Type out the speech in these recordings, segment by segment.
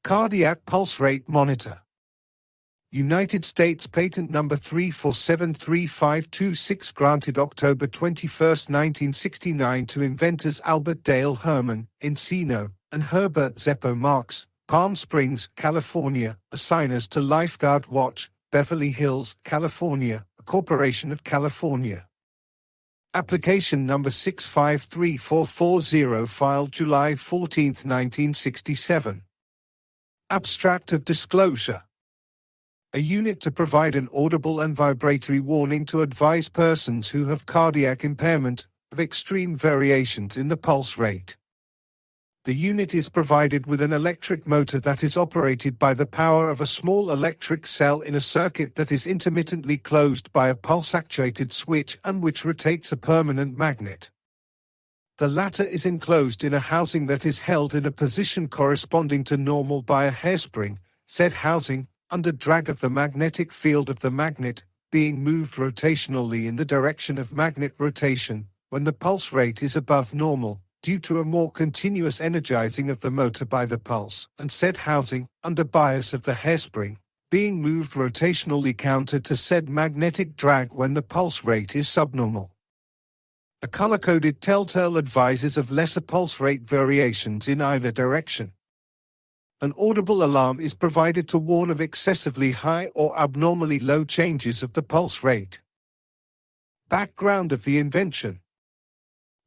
Cardiac pulse rate monitor. United States Patent Number 3473526 granted October 21, 1969 to inventors Albert Dale Herman, Encino, and Herbert Zeppo Marx, Palm Springs, California, assigners to Lifeguard Watch, Beverly Hills, California, a corporation of California. Application number 653440 filed July 14, 1967. Abstract of disclosure. A unit to provide an audible and vibratory warning to advise persons who have cardiac impairment of extreme variations in the pulse rate. The unit is provided with an electric motor that is operated by the power of a small electric cell in a circuit that is intermittently closed by a pulse-actuated switch and which rotates a permanent magnet. The latter is enclosed in a housing that is held in a position corresponding to normal by a hairspring, said housing, under drag of the magnetic field of the magnet, being moved rotationally in the direction of magnet rotation, when the pulse rate is above normal, due to a more continuous energizing of the motor by the pulse, and said housing, under bias of the hairspring, being moved rotationally counter to said magnetic drag when the pulse rate is subnormal. A color-coded telltale advises of lesser pulse rate variations in either direction. An audible alarm is provided to warn of excessively high or abnormally low changes of the pulse rate. Background of the invention.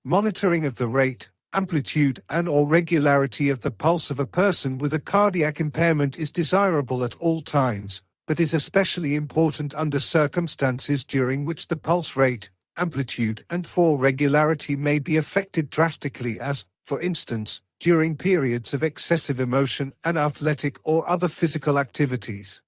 Monitoring of the rate, amplitude and/or regularity of the pulse of a person with a cardiac impairment is desirable at all times, but is especially important under circumstances during which the pulse rate, amplitude and/or regularity may be affected drastically as, for instance, during periods of excessive emotion and athletic or other physical activities.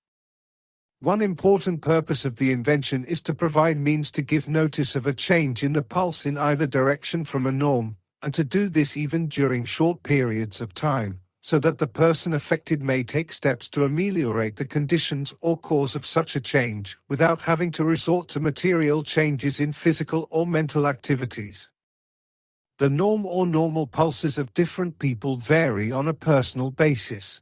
One important purpose of the invention is to provide means to give notice of a change in the pulse in either direction from a norm, and to do this even during short periods of time, so that the person affected may take steps to ameliorate the conditions or cause of such a change, without having to resort to material changes in physical or mental activities. The norm or normal pulses of different people vary on a personal basis.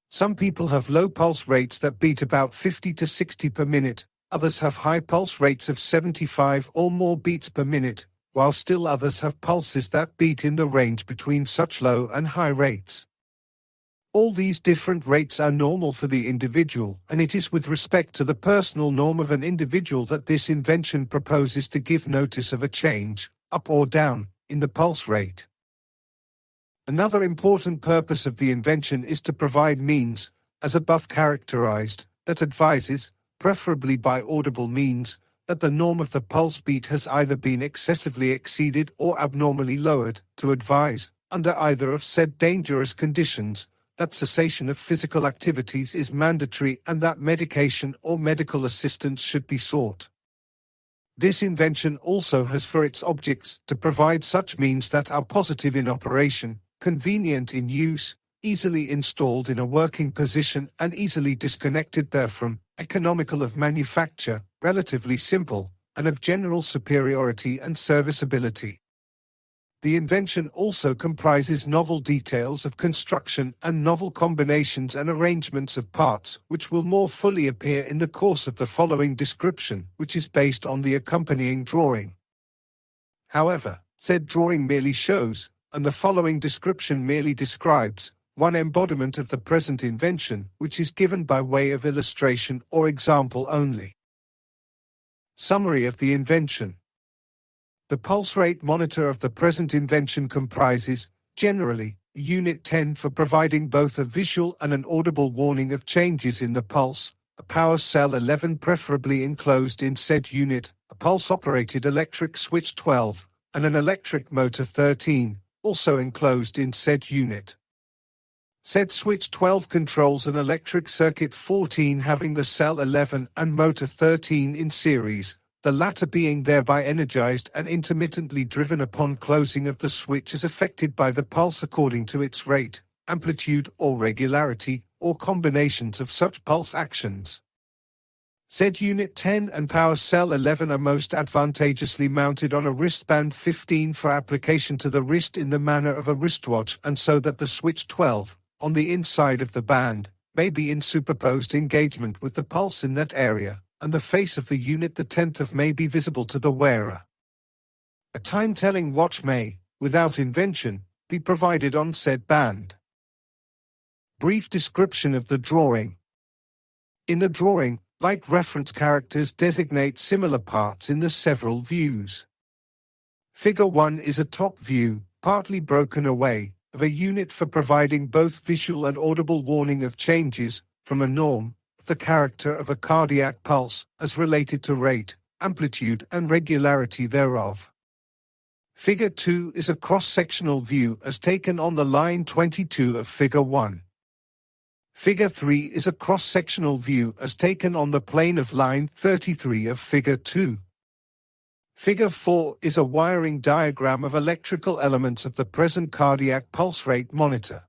Some people have low pulse rates that beat about 50 to 60 per minute, others have high pulse rates of 75 or more beats per minute, while still others have pulses that beat in the range between such low and high rates. All these different rates are normal for the individual, and it is with respect to the personal norm of an individual that this invention proposes to give notice of a change, up or down, in the pulse rate. Another important purpose of the invention is to provide means, as above characterized, that advises, preferably by audible means, that the norm of the pulse beat has either been excessively exceeded or abnormally lowered, to advise, under either of said dangerous conditions, that cessation of physical activities is mandatory and that medication or medical assistance should be sought. This invention also has for its objects to provide such means that are positive in operation, convenient in use, easily installed in a working position and easily disconnected therefrom, economical of manufacture, relatively simple, and of general superiority and serviceability. The invention also comprises novel details of construction and novel combinations and arrangements of parts, which will more fully appear in the course of the following description, which is based on the accompanying drawing. However, said drawing merely shows, and the following description merely describes, one embodiment of the present invention, which is given by way of illustration or example only. Summary of the invention. The pulse rate monitor of the present invention comprises, generally, Unit 10 for providing both a visual and an audible warning of changes in the pulse, a power cell 11 preferably enclosed in said unit, a pulse-operated electric switch 12, and an electric motor 13, also enclosed in said unit. Said switch 12 controls an electric circuit 14 having the cell 11 and motor 13 in series, the latter being thereby energized and intermittently driven upon closing of the switch as affected by the pulse according to its rate, amplitude or regularity, or combinations of such pulse actions. Said Unit 10 and Power Cell 11 are most advantageously mounted on a wristband 15 for application to the wrist in the manner of a wristwatch and so that the switch 12, on the inside of the band, may be in superposed engagement with the pulse in that area, and the face of the unit the 10th of may be visible to the wearer. A time-telling watch may, without invention, be provided on said band. Brief description of the drawing. In the drawing, like reference characters designate similar parts in the several views. Figure 1 is a top view, partly broken away, of a unit for providing both visual and audible warning of changes, from a norm, of the character of a cardiac pulse, as related to rate, amplitude and regularity thereof. Figure 2 is a cross-sectional view as taken on the line 22 of Figure 1. Figure 3 is a cross-sectional view as taken on the plane of line 33 of Figure 2. Figure 4 is a wiring diagram of electrical elements of the present cardiac pulse rate monitor.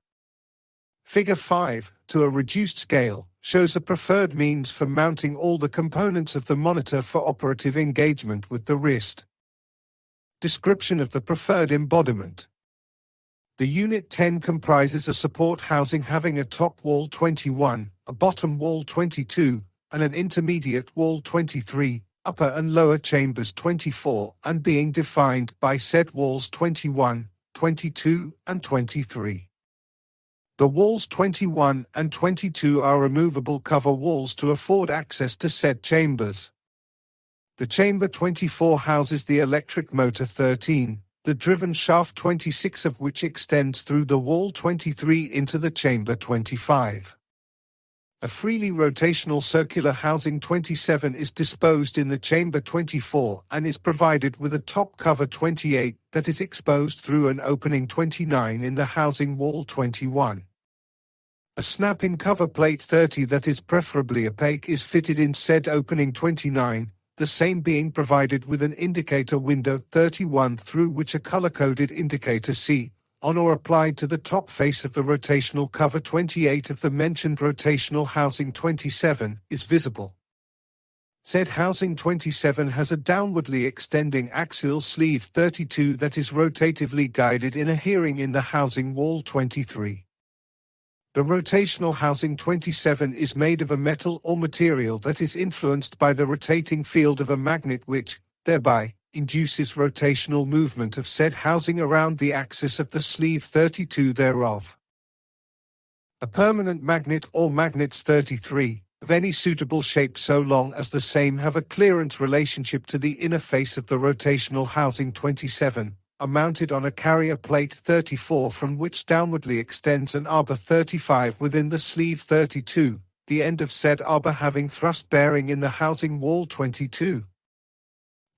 Figure 5, to a reduced scale, shows a preferred means for mounting all the components of the monitor for operative engagement with the wrist. Description of the preferred embodiment. The Unit 10 comprises a support housing having a top wall 21, a bottom wall 22, and an intermediate wall 23, upper and lower chambers 24, and being defined by said walls 21, 22, and 23. The walls 21 and 22 are removable cover walls to afford access to said chambers. The chamber 24 houses the electric motor 13, the driven shaft 26 of which extends through the wall 23 into the chamber 25. A freely rotational circular housing 27 is disposed in the chamber 24 and is provided with a top cover 28 that is exposed through an opening 29 in the housing wall 21. A snap-in cover plate 30 that is preferably opaque is fitted in said opening 29, the same being provided with an indicator window 31 through which a color-coded indicator C, on or applied to the top face of the rotational cover 28 of the mentioned rotational housing 27, is visible. Said housing 27 has a downwardly extending axial sleeve 32 that is rotatively guided in a hearing in the housing wall 23. The rotational housing 27 is made of a metal or material that is influenced by the rotating field of a magnet which, thereby, induces rotational movement of said housing around the axis of the sleeve 32 thereof. A permanent magnet or magnets 33, of any suitable shape so long as the same have a clearance relationship to the inner face of the rotational housing 27, are mounted on a carrier plate 34 from which downwardly extends an arbor 35 within the sleeve 32, the end of said arbor having thrust bearing in the housing wall 22.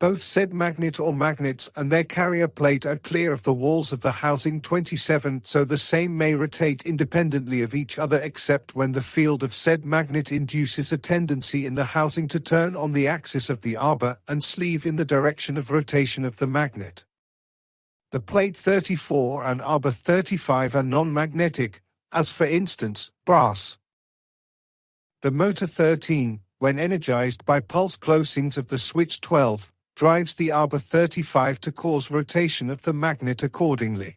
Both said magnet or magnets and their carrier plate are clear of the walls of the housing 27 so the same may rotate independently of each other except when the field of said magnet induces a tendency in the housing to turn on the axis of the arbor and sleeve in the direction of rotation of the magnet. The plate 34 and arbor 35 are non-magnetic, as for instance, brass. The motor 13, when energized by pulse closings of the switch 12, drives the arbor 35 to cause rotation of the magnet accordingly.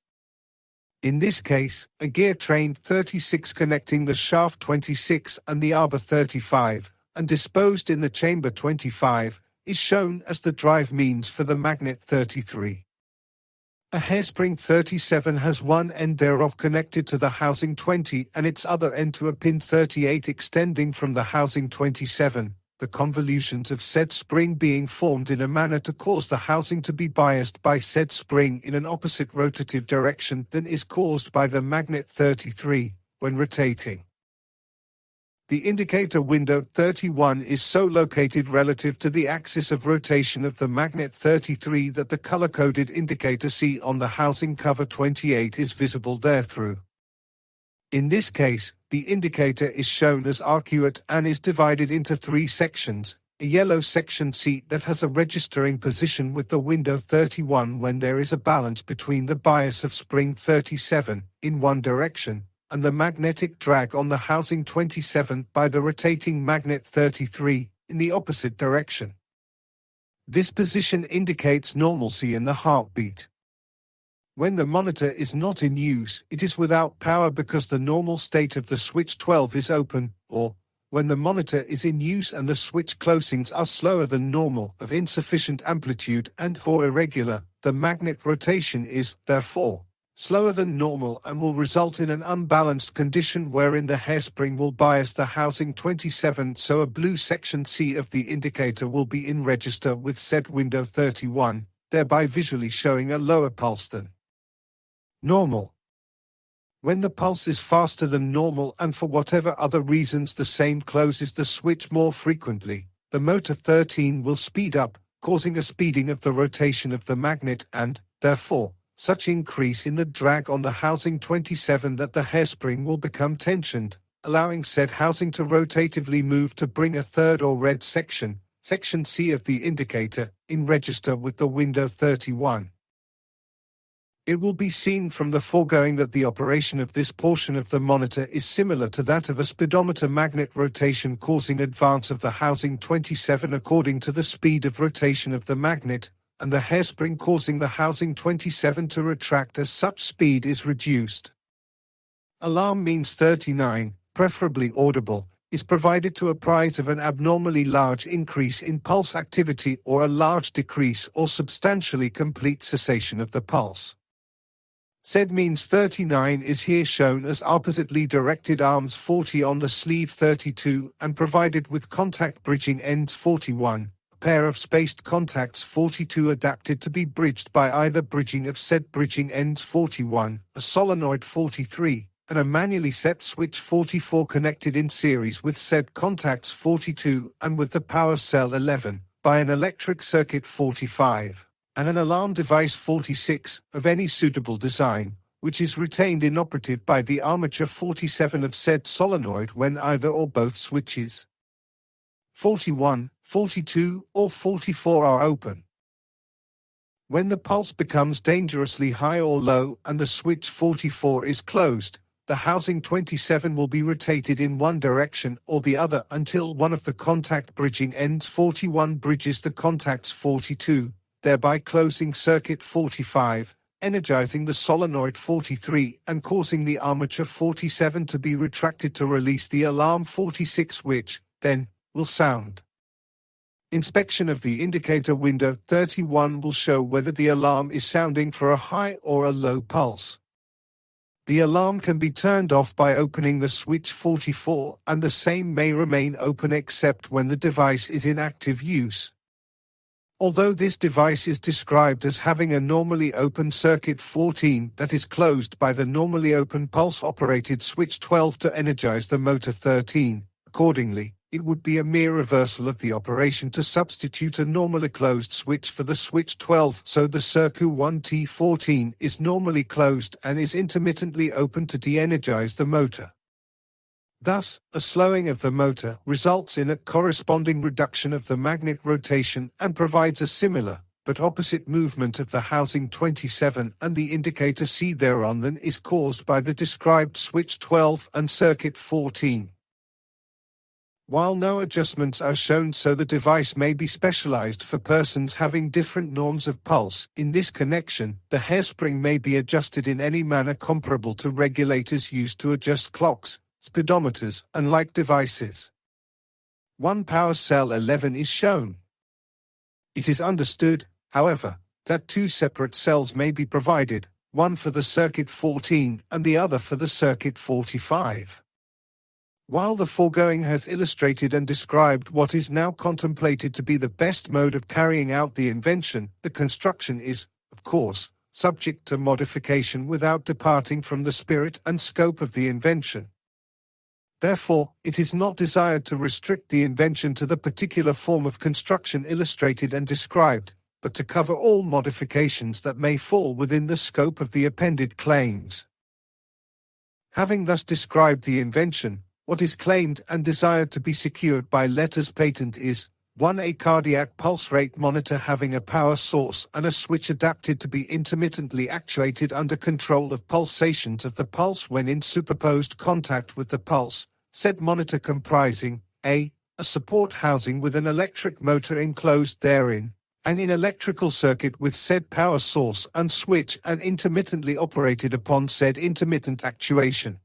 In this case, a gear train 36 connecting the shaft 26 and the arbor 35, and disposed in the chamber 25, is shown as the drive means for the magnet 33. A hairspring 37 has one end thereof connected to the housing 20 and its other end to a pin 38 extending from the housing 27, the convolutions of said spring being formed in a manner to cause the housing to be biased by said spring in an opposite rotative direction than is caused by the magnet 33, when rotating. The indicator window 31 is so located relative to the axis of rotation of the magnet 33 that the color-coded indicator C on the housing cover 28 is visible therethrough. In this case, the indicator is shown as arcuate and is divided into three sections, a yellow section C that has a registering position with the window 31 when there is a balance between the bias of spring 37, in one direction, and the magnetic drag on the housing 27 by the rotating magnet 33, in the opposite direction. This position indicates normalcy in the heartbeat. When the monitor is not in use, it is without power because the normal state of the switch 12 is open, or, when the monitor is in use and the switch closings are slower than normal, of insufficient amplitude and/or irregular, the magnet rotation is, therefore, slower than normal and will result in an unbalanced condition wherein the hairspring will bias the housing 27, so a blue section C of the indicator will be in register with said window 31, thereby visually showing a lower pulse than normal. When the pulse is faster than normal and for whatever other reasons the same closes the switch more frequently, the motor 13 will speed up, causing a speeding of the rotation of the magnet and, therefore, such increase in the drag on the housing 27 that the hairspring will become tensioned, allowing said housing to rotatively move to bring a third or red section, section C of the indicator, in register with the window 31. It will be seen from the foregoing that the operation of this portion of the monitor is similar to that of a speedometer magnet rotation causing advance of the housing 27 according to the speed of rotation of the magnet, and the hairspring causing the housing 27 to retract as such speed is reduced. Alarm means 39, preferably audible, is provided to apprise of an abnormally large increase in pulse activity or a large decrease or substantially complete cessation of the pulse. Said means 39 is here shown as oppositely directed arms 40 on the sleeve 32 and provided with contact bridging ends 41, a pair of spaced contacts 42 adapted to be bridged by either bridging of said bridging ends 41, a solenoid 43, and a manually set switch 44 connected in series with said contacts 42 and with the power cell 11, by an electric circuit 45. And an alarm device 46, of any suitable design, which is retained inoperative by the armature 47 of said solenoid when either or both switches 41, 42, or 44 are open. When the pulse becomes dangerously high or low and the switch 44 is closed, the housing 27 will be rotated in one direction or the other until one of the contact bridging ends 41 bridges the contacts 42, thereby closing circuit 45, energizing the solenoid 43 and causing the armature 47 to be retracted to release the alarm 46 which, then, will sound. Inspection of the indicator window 31 will show whether the alarm is sounding for a high or a low pulse. The alarm can be turned off by opening the switch 44 and the same may remain open except when the device is in active use. Although this device is described as having a normally open circuit 14 that is closed by the normally open pulse-operated switch 12 to energize the motor 13, accordingly, it would be a mere reversal of the operation to substitute a normally closed switch for the switch 12 so the circuit 1T14 is normally closed and is intermittently open to de-energize the motor. Thus, a slowing of the motor results in a corresponding reduction of the magnet rotation and provides a similar, but opposite movement of the housing 27 and the indicator C thereon than is caused by the described switch 12 and circuit 14. While no adjustments are shown so the device may be specialized for persons having different norms of pulse, in this connection, the hairspring may be adjusted in any manner comparable to regulators used to adjust clocks, speedometers, and like devices. One power cell 11 is shown. It is understood, however, that two separate cells may be provided, one for the circuit 14 and the other for the circuit 45. While the foregoing has illustrated and described what is now contemplated to be the best mode of carrying out the invention, the construction is, of course, subject to modification without departing from the spirit and scope of the invention. Therefore, it is not desired to restrict the invention to the particular form of construction illustrated and described, but to cover all modifications that may fall within the scope of the appended claims. Having thus described the invention, what is claimed and desired to be secured by letters patent is 1. A cardiac pulse rate monitor having a power source and a switch adapted to be intermittently actuated under control of pulsations of the pulse when in superposed contact with the pulse. Said monitor comprising a support housing with an electric motor enclosed therein, and in electrical circuit with said power source and switch and intermittently operated upon said intermittent actuation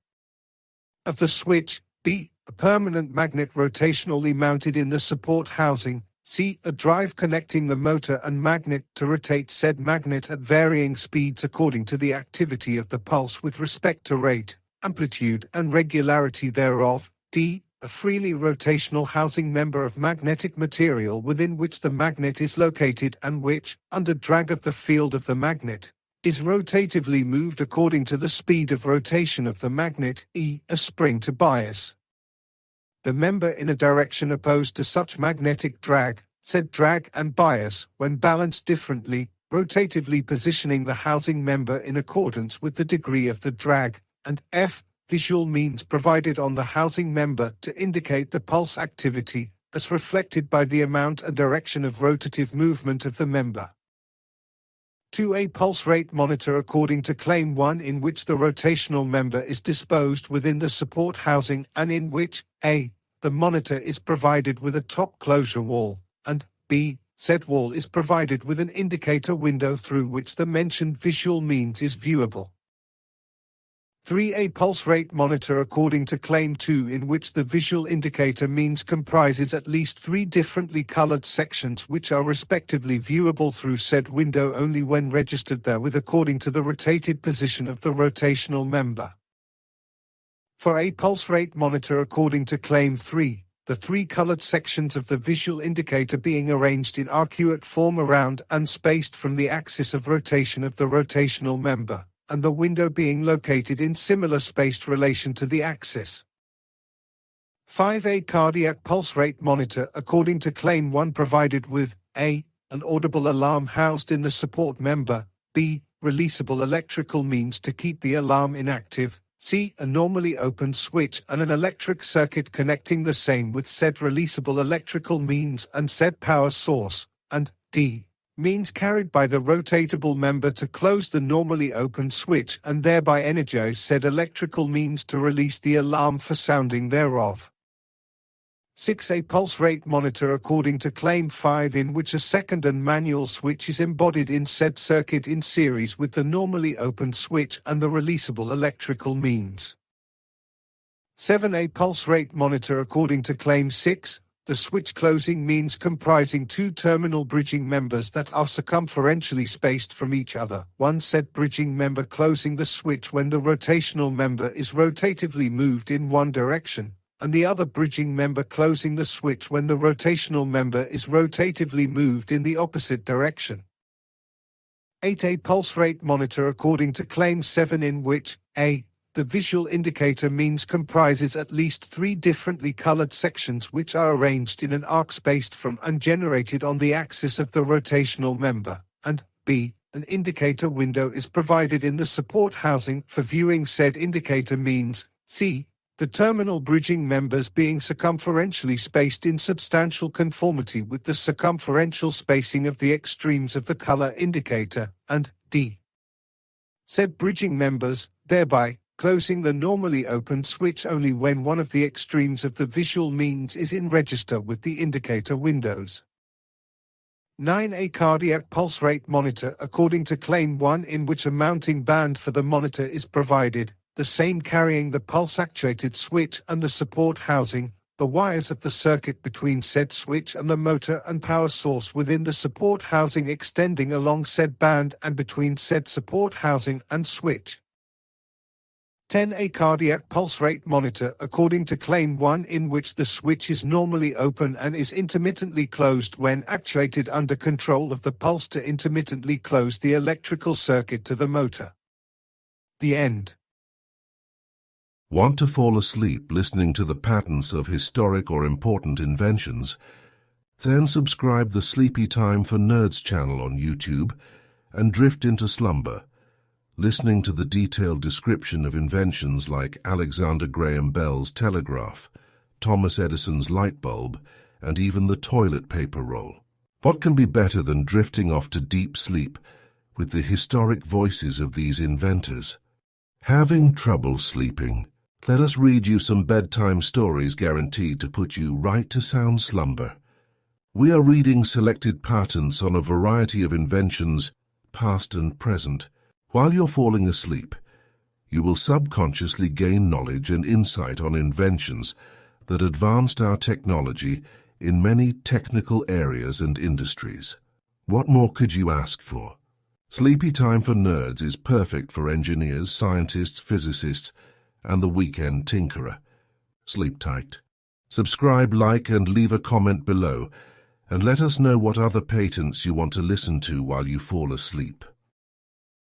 of the switch. B. A permanent magnet rotationally mounted in the support housing. C. A drive connecting the motor and magnet to rotate said magnet at varying speeds according to the activity of the pulse with respect to rate, amplitude and regularity thereof. D. A freely rotational housing member of magnetic material within which the magnet is located and which, under drag of the field of the magnet, is rotatively moved according to the speed of rotation of the magnet. E. A spring to bias the member in a direction opposed to such magnetic drag, said drag and bias, when balanced differently, rotatively positioning the housing member in accordance with the degree of the drag. And F. Visual means provided on the housing member to indicate the pulse activity, as reflected by the amount and direction of rotative movement of the member. 2. Pulse rate monitor according to Claim 1, in which the rotational member is disposed within the support housing and in which a. The monitor is provided with a top closure wall, and b. Said wall is provided with an indicator window through which the mentioned visual means is viewable. 3. Pulse rate monitor according to Claim 2, in which the visual indicator means comprises at least 3 differently colored sections which are respectively viewable through said window only when registered therewith according to the rotated position of the rotational member. For a pulse rate monitor according to Claim 3, the 3 colored sections of the visual indicator being arranged in arcuate form around and spaced from the axis of rotation of the rotational member, and the window being located in similar spaced relation to the axis. 5. Cardiac pulse rate monitor according to Claim 1 provided with a. An audible alarm housed in the support member, b. Releasable electrical means to keep the alarm inactive, c. A normally open switch and an electric circuit connecting the same with said releasable electrical means and said power source, and d. Means carried by the rotatable member to close the normally open switch and thereby energize said electrical means to release the alarm for sounding thereof. 6. Pulse rate monitor according to Claim 5, in which a second and manual switch is embodied in said circuit in series with the normally open switch and the releasable electrical means. 7. Pulse rate monitor according to Claim 6, the switch closing means comprising 2 terminal bridging members that are circumferentially spaced from each other. One said bridging member closing the switch when the rotational member is rotatively moved in one direction, and the other bridging member closing the switch when the rotational member is rotatively moved in the opposite direction. 8. Pulse rate monitor according to Claim 7, in which a. The visual indicator means comprises at least 3 differently colored sections which are arranged in an arc spaced from and generated on the axis of the rotational member, and b. An indicator window is provided in the support housing for viewing said indicator means. C. The terminal bridging members being circumferentially spaced in substantial conformity with the circumferential spacing of the extremes of the color indicator, and d. Said bridging members, thereby, closing the normally open switch only when one of the extremes of the visual means is in register with the indicator windows. 9. Cardiac pulse rate monitor according to Claim 1, in which a mounting band for the monitor is provided, the same carrying the pulse-actuated switch and the support housing, the wires of the circuit between said switch and the motor and power source within the support housing extending along said band and between said support housing and switch. 10. Cardiac pulse rate monitor according to Claim 1, in which the switch is normally open and is intermittently closed when actuated under control of the pulse to intermittently close the electrical circuit to the motor. The end. Want to fall asleep listening to the patents of historic or important inventions? Then subscribe the Sleepy Time for Nerds channel on YouTube and drift into slumber, listening to the detailed description of inventions like Alexander Graham Bell's telegraph, Thomas Edison's light bulb, and even the toilet paper roll. What can be better than drifting off to deep sleep with the historic voices of these inventors? Having trouble sleeping? Let us read you some bedtime stories guaranteed to put you right to sound slumber. We are reading selected patents on a variety of inventions, past and present. While you're falling asleep, you will subconsciously gain knowledge and insight on inventions that advanced our technology in many technical areas and industries. What more could you ask for? Sleepy Time for Nerds is perfect for engineers, scientists, physicists, and the weekend tinkerer. Sleep tight. Subscribe, like, and leave a comment below, and let us know what other patents you want to listen to while you fall asleep.